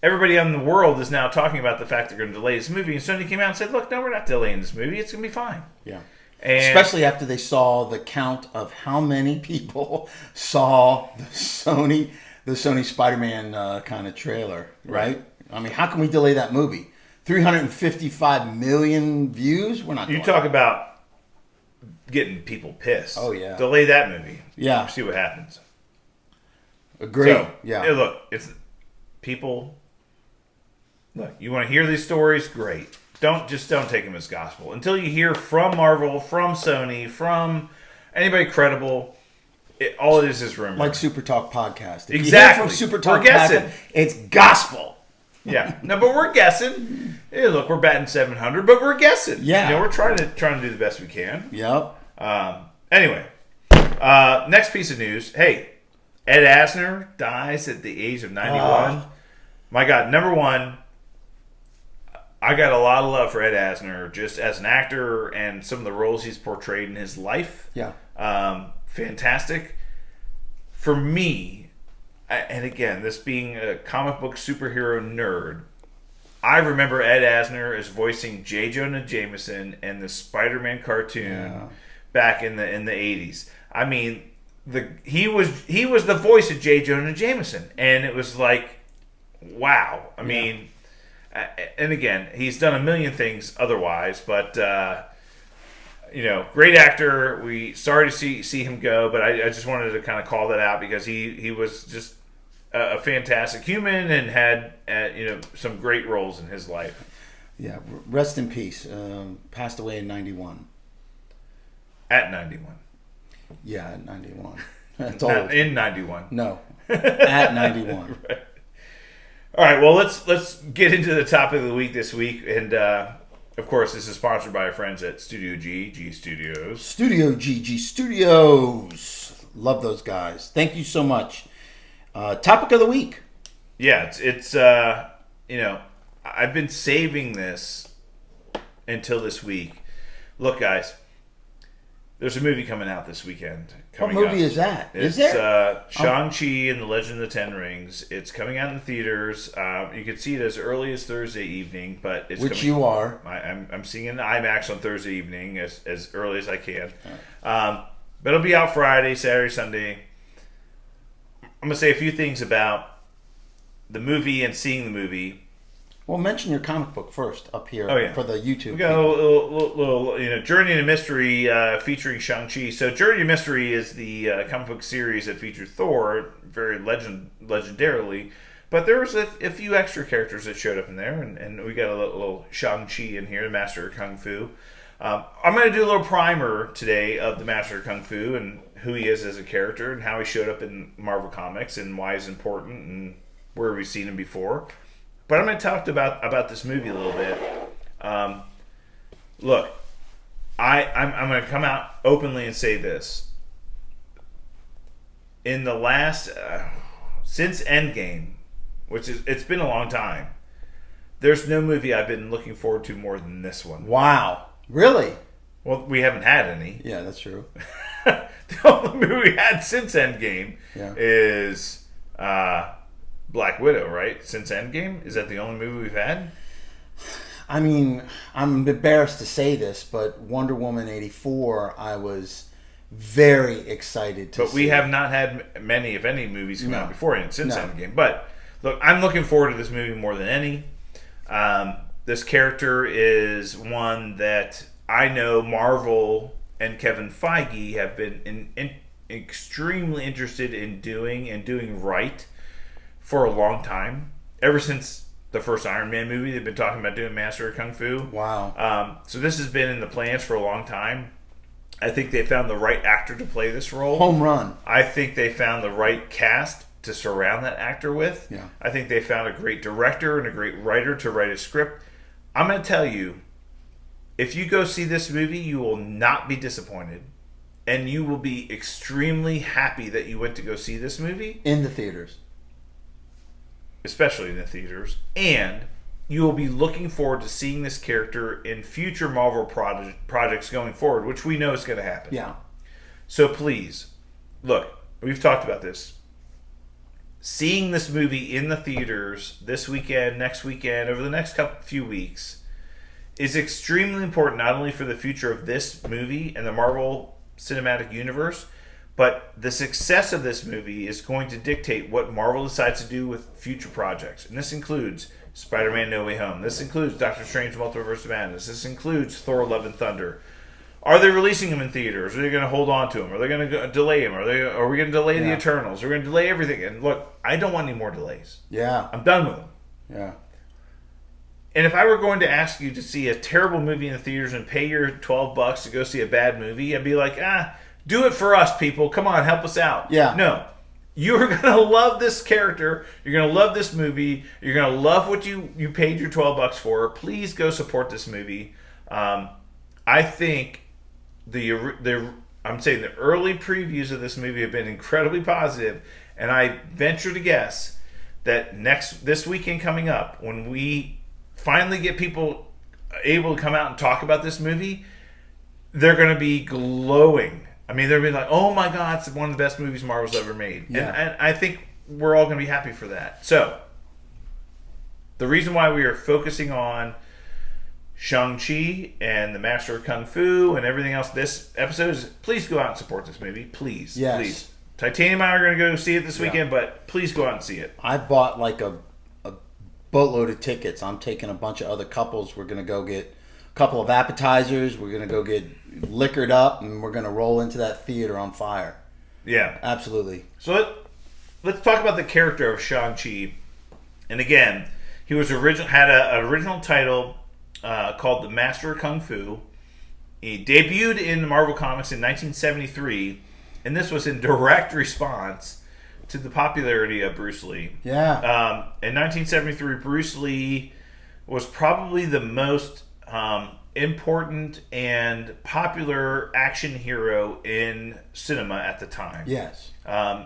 everybody in the world is now talking about the fact they're going to delay this movie. And Sony came out and said, look, no, we're not delaying this movie. It's going to be fine. Yeah. And especially after they saw the count of how many people saw the Sony Spider-Man kind of trailer, right? I mean, how can we delay that movie? 355 million views? We're not. You talk about getting people pissed. Oh, yeah. Delay that movie. Yeah. See what happens. Agree. So, yeah. Look, it's people. Look, you want to hear these stories? Great. Don't take them as gospel until you hear from Marvel, from Sony, from anybody credible. All it is rumor. Like SuperTalk Podcast. If exactly. You hear from SuperTalk we're guessing. Podcast, it's gospel. Yeah. No, but we're guessing. Hey, look, we're batting 700, but we're guessing. Yeah. We're trying to do the best we can. Yep. Anyway, next piece of news. Hey, Ed Asner dies at the age of 91. My God, number one, I got a lot of love for Ed Asner just as an actor and some of the roles he's portrayed in his life. Yeah. Fantastic. For me, and again, this being a comic book superhero nerd, I remember Ed Asner as voicing J. Jonah Jameson in the Spider-Man cartoon back in the 80s. I mean, he was the voice of J. Jonah Jameson, and it was like, wow. I mean, and again, he's done a million things otherwise, but great actor. We sorry to see him go, but I just wanted to kind of call that out because he was just a fantastic human and had some great roles in his life. Yeah, rest in peace. Passed away in 91. At 91. Yeah, at 91. That's old. Not in 91. No. At 91. Right. All right, well, let's get into the topic of the week this week. And, of course, this is sponsored by our friends at Studio G Studios. Studio G Studios. Love those guys. Thank you so much. Topic of the week. Yeah, it's I've been saving this until this week. Look, guys, there's a movie coming out this weekend. What movie is that? It's, is there? Shang-Chi and the Legend of the Ten Rings. It's coming out in the theaters. You can see it as early as Thursday evening, but it's Which coming, you are. I'm seeing it in IMAX on Thursday evening as early as I can. But it'll be out Friday, Saturday, Sunday. I'm going to say a few things about the movie and seeing the movie. Well, mention your comic book first up here for the YouTube. We got a little Journey to Mystery featuring Shang-Chi. So Journey to Mystery is the comic book series that features Thor, very legendarily. But there was a few extra characters that showed up in there, and we got a little Shang-Chi in here, the Master of Kung Fu. I'm going to do a little primer today of the Master of Kung Fu and who he is as a character and how he showed up in Marvel Comics and why he's important and where we've seen him before. But I'm going to talk about this movie a little bit. Look, I'm going to come out openly and say this. In the last, since Endgame, it's been a long time, there's no movie I've been looking forward to more than this one. Wow. Really? Well, we haven't had any. Yeah, that's true. The only movie we had since Endgame is Black Widow, right? Since Endgame? Is that the only movie we've had? I mean, I'm embarrassed to say this, but Wonder Woman 84, I was very excited to see. But we have not had many, if any, movies come out beforehand since Endgame. But, look, I'm looking forward to this movie more than any. This character is one that I know Marvel and Kevin Feige have been extremely interested in doing right for a long time. Ever since the first Iron Man movie, they've been talking about doing Master of Kung Fu. Wow. So this has been in the plans for a long time. I think they found the right actor to play this role. Home run. I think they found the right cast to surround that actor with. Yeah. I think they found a great director and a great writer to write a script. I'm going to tell you, if you go see this movie, you will not be disappointed. And you will be extremely happy that you went to go see this movie. In the theaters. Especially in the theaters. And you will be looking forward to seeing this character in future Marvel projects going forward, which we know is going to happen. Yeah. So please, look, we've talked about this. Seeing this movie in the theaters this weekend, next weekend, over the next few weeks is extremely important, not only for the future of this movie and the Marvel Cinematic Universe, but the success of this movie is going to dictate what Marvel decides to do with future projects. And this includes Spider-Man No Way Home. This includes Doctor Strange Multiverse of Madness. This includes Thor Love and Thunder. Are they releasing them in theaters? Are they going to hold on to them? Are they going to delay them? Are we going to delay the Eternals? Are we going to delay everything? And look, I don't want any more delays. Yeah. I'm done with them. Yeah. And if I were going to ask you to see a terrible movie in the theaters and pay your $12 to go see a bad movie, I'd be like, do it for us, people. Come on, help us out. Yeah. No. You're going to love this character. You're going to love this movie. You're going to love what you paid your $12 for. Please go support this movie. I think I'm saying the early previews of this movie have been incredibly positive, and I venture to guess that this weekend coming up, when we finally get people able to come out and talk about this movie, they're going to be glowing. I mean, they're going to be like, oh my God, it's one of the best movies Marvel's ever made. Yeah. And I think we're all going to be happy for that. So, the reason why we are focusing on Shang-Chi and the Master of Kung Fu and everything else this episode is, please go out and support this movie. Please. Yes. Please. Titanium and I are going to go see it this weekend, but please go out and see it. I bought like a boatload of tickets. I'm taking a bunch of other couples. We're going to go get a couple of appetizers. We're going to go get liquored up, and we're going to roll into that theater on fire. Yeah. Absolutely. So let's talk about the character of Shang-Chi. And again, he was had an original title called the Master of Kung Fu. He debuted in the Marvel Comics in 1973, and this was in direct response to the popularity of Bruce Lee. Yeah. In 1973, Bruce Lee was probably the most important and popular action hero in cinema at the time. Yes.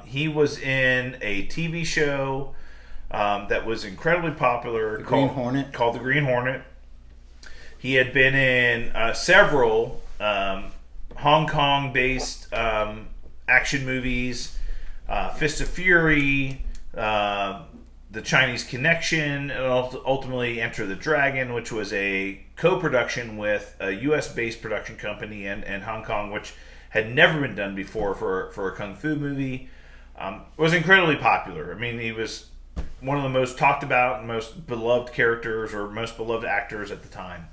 He was in a TV show that was incredibly popular called The Green Hornet. He had been in several Hong Kong-based action movies, Fist of Fury, The Chinese Connection, and ultimately Enter the Dragon, which was a co-production with a U.S.-based production company and Hong Kong, which had never been done before for a kung fu movie. Was incredibly popular. I mean, he was one of the most talked about and most beloved characters or most beloved actors at the time.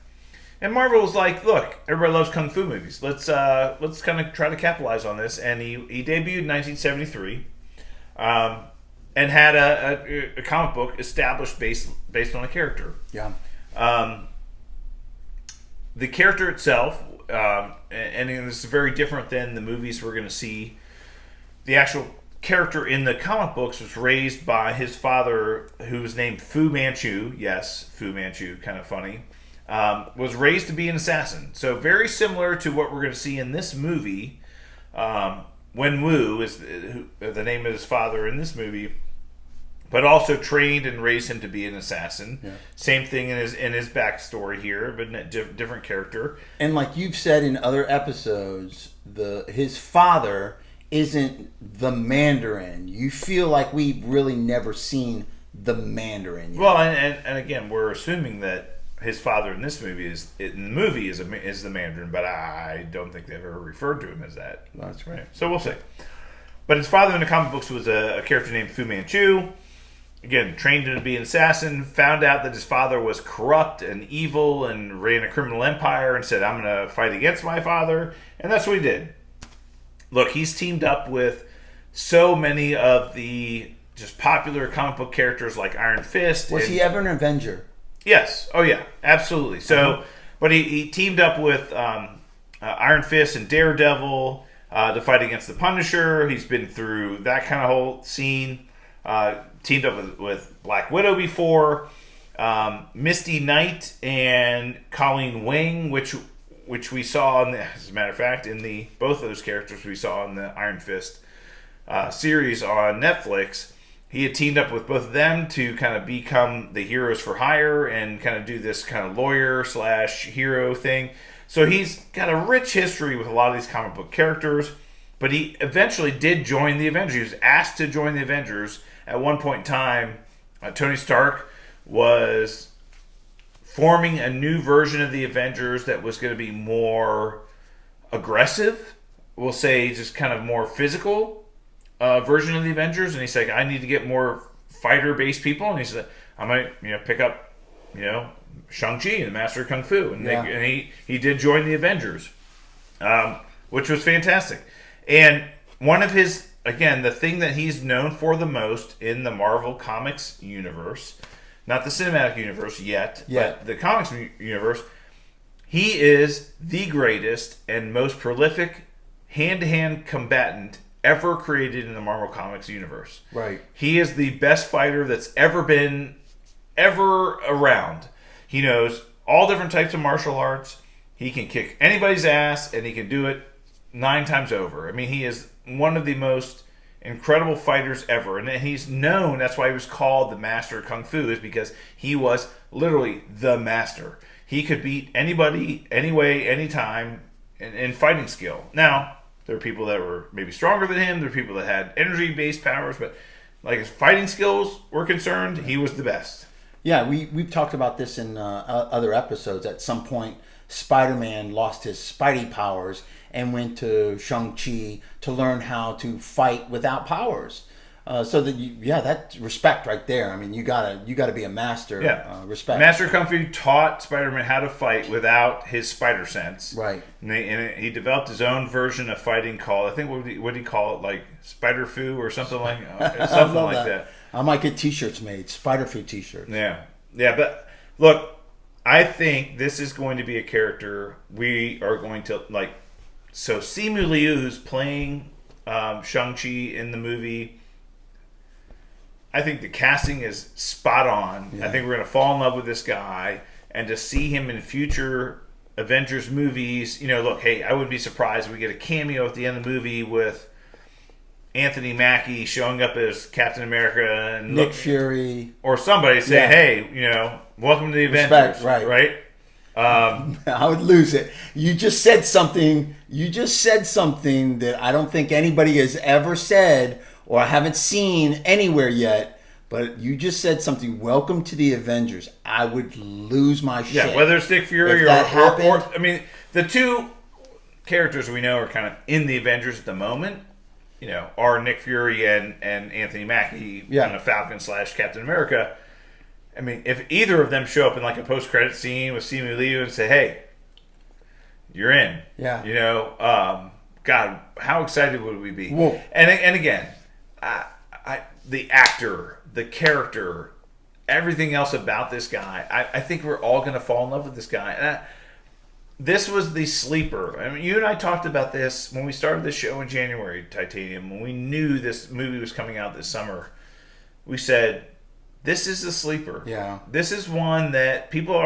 And Marvel was like, look, everybody loves kung fu movies. Let's kind of try to capitalize on this. And he debuted in 1973, and had a comic book established based on a character. Yeah. The character itself, and this is very different than the movies we're going to see. The actual character in the comic books was raised by his father, who was named Fu Manchu. Yes, Fu Manchu, kind of funny. Was raised to be an assassin. So very similar to what we're going to see in this movie. Wen Wu is the name of his father in this movie, but also trained and raised him to be an assassin. Yeah. Same thing in his backstory here, but different character. And like you've said in other episodes, his father isn't the Mandarin. You feel like we've really never seen the Mandarin yet. Well, and again, we're assuming that his father in this movie is the Mandarin, but I don't think they've ever referred to him as that. That's right. So we'll see. But his father in the comic books was a character named Fu Manchu. Again, trained to be an assassin, found out that his father was corrupt and evil and ran a criminal empire and said, I'm going to fight against my father. And that's what he did. Look, he's teamed up with so many of the just popular comic book characters like Iron Fist. Was he ever an Avenger? Yes. Oh, yeah. Absolutely. So, but he teamed up with Iron Fist and Daredevil to fight against the Punisher. He's been through that kind of whole scene. Teamed up with Black Widow before. Misty Knight and Colleen Wing, which we saw, as a matter of fact, in both of those characters we saw in the Iron Fist series on Netflix. He had teamed up with both of them to kind of become the heroes for hire and kind of do this kind of lawyer/hero thing. So he's got a rich history with a lot of these comic book characters, but he eventually did join the Avengers. He was asked to join the Avengers. At one point in time, Tony Stark was forming a new version of the Avengers that was going to be more aggressive. We'll say just kind of more physical version of the Avengers, and he's like, I need to get more fighter-based people, and he said, I might, pick up, Shang-Chi, the Master of Kung Fu, and, he did join the Avengers, which was fantastic. And one of his, again, the thing that he's known for the most in the Marvel Comics universe, not the cinematic universe yet, but the comics universe, he is the greatest and most prolific hand-to-hand combatant ever created in the Marvel Comics universe. Right. He is the best fighter that's ever around. He knows all different types of martial arts. He can kick anybody's ass, and he can do it 9 times over. I mean, he is one of the most incredible fighters ever. And he's known, that's why he was called the Master of Kung Fu, is because he was literally the master. He could beat anybody, anyway, anytime in fighting skill. Now, there are people that were maybe stronger than him. There are people that had energy-based powers, but like as fighting skills were concerned, he was the best. Yeah, we've talked about this in other episodes. At some point, Spider-Man lost his Spidey powers and went to Shang-Chi to learn how to fight without powers. So that that's respect right there. I mean, you gotta be a master. Yeah, respect. Master Kung Fu taught Spider-Man how to fight without his spider sense. Right. And he developed his own version of fighting called, I think, what did he call it, like Spider Fu or something like that. I might get T-shirts made, Spider Fu T-shirts. Yeah. But look, I think this is going to be a character we are going to like. So Simu Liu, who's playing Shang-Chi in the movie, I think the casting is spot on. Yeah. I think we're going to fall in love with this guy, and to see him in future Avengers movies. Look, hey, I wouldn't be surprised if we get a cameo at the end of the movie with Anthony Mackie showing up as Captain America and Nick Fury, or somebody say, "Hey, welcome to the Avengers." Right? I would lose it. You just said something that I don't think anybody has ever said, or I haven't seen anywhere yet. But you just said something. Welcome to the Avengers. I would lose my shit. Yeah, whether it's Nick Fury or I mean, the two characters we know are kind of in the Avengers at the moment. Are Nick Fury and Anthony Mackie, Falcon / Captain America. I mean, if either of them show up in like a post-credit scene with Simu Liu and say, "Hey, you're in," God, how excited would we be? Whoa. And again, the actor, the character, everything else about this guy, I think we're all going to fall in love with this guy. And this was the sleeper. I mean, you and I talked about this when we started the show in January, Titanium, when we knew this movie was coming out this summer. We said, this is the sleeper. Yeah. This is one that people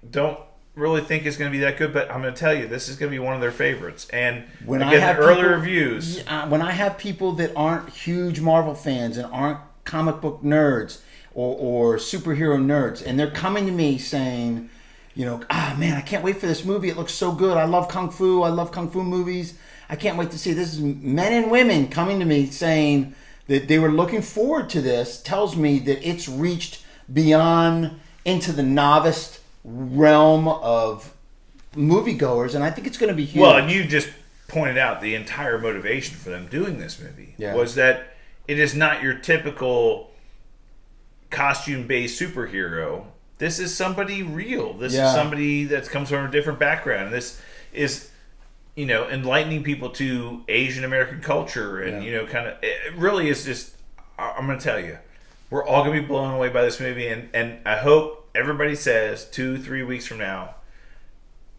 don't really think is going to be that good, but I'm going to tell you, this is going to be one of their favorites. And when I get early reviews. When I have people that aren't huge Marvel fans and aren't comic book nerds or superhero nerds, and they're coming to me saying, man, I can't wait for this movie. It looks so good. I love Kung Fu. I love Kung Fu movies. I can't wait to see it. This is men and women coming to me saying that they were looking forward to this. Tells me that it's reached beyond into the novice realm of moviegoers, and I think it's going to be huge. Well, and you just pointed out the entire motivation for them doing this movie was that it is not your typical costume-based superhero. This is somebody real. This is somebody that comes from a different background. This is, enlightening people to Asian American culture. And, kind of, it really is just, I'm going to tell you, we're all going to be blown away by this movie. And I hope everybody says 2-3 weeks from now,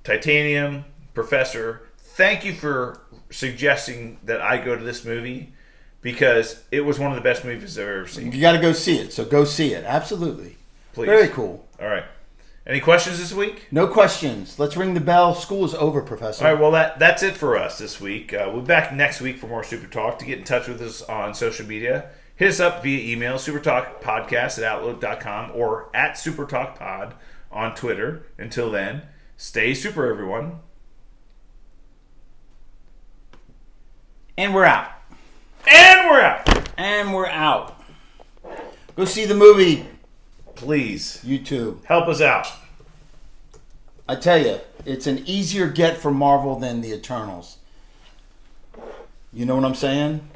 Titanium, Professor, thank you for suggesting that I go to this movie, because it was one of the best movies I've ever seen. You got to go see it. So go see it. Absolutely. Please. Very cool. All right. Any questions this week? No questions. Let's ring the bell. School is over, Professor. All right. Well, that's it for us this week. We'll be back next week for more Super Talk. To get in touch with us on social media, hit us up via email, supertalkpodcast@outlook.com or @supertalkpod on Twitter. Until then, stay super, everyone. And we're out. And we're out. And we're out. Go see the movie. Please. YouTube. Help us out. I tell you, it's an easier get for Marvel than the Eternals. You know what I'm saying?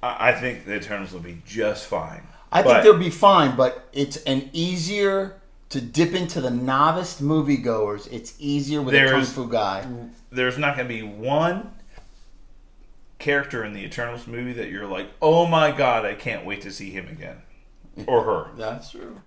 I think the Eternals will be just fine. I think they'll be fine, but it's an easier to dip into the novice moviegoers. It's easier with a Kung Fu guy. There's not going to be one character in the Eternals movie that you're like, oh my God, I can't wait to see him again. Or her. That's true.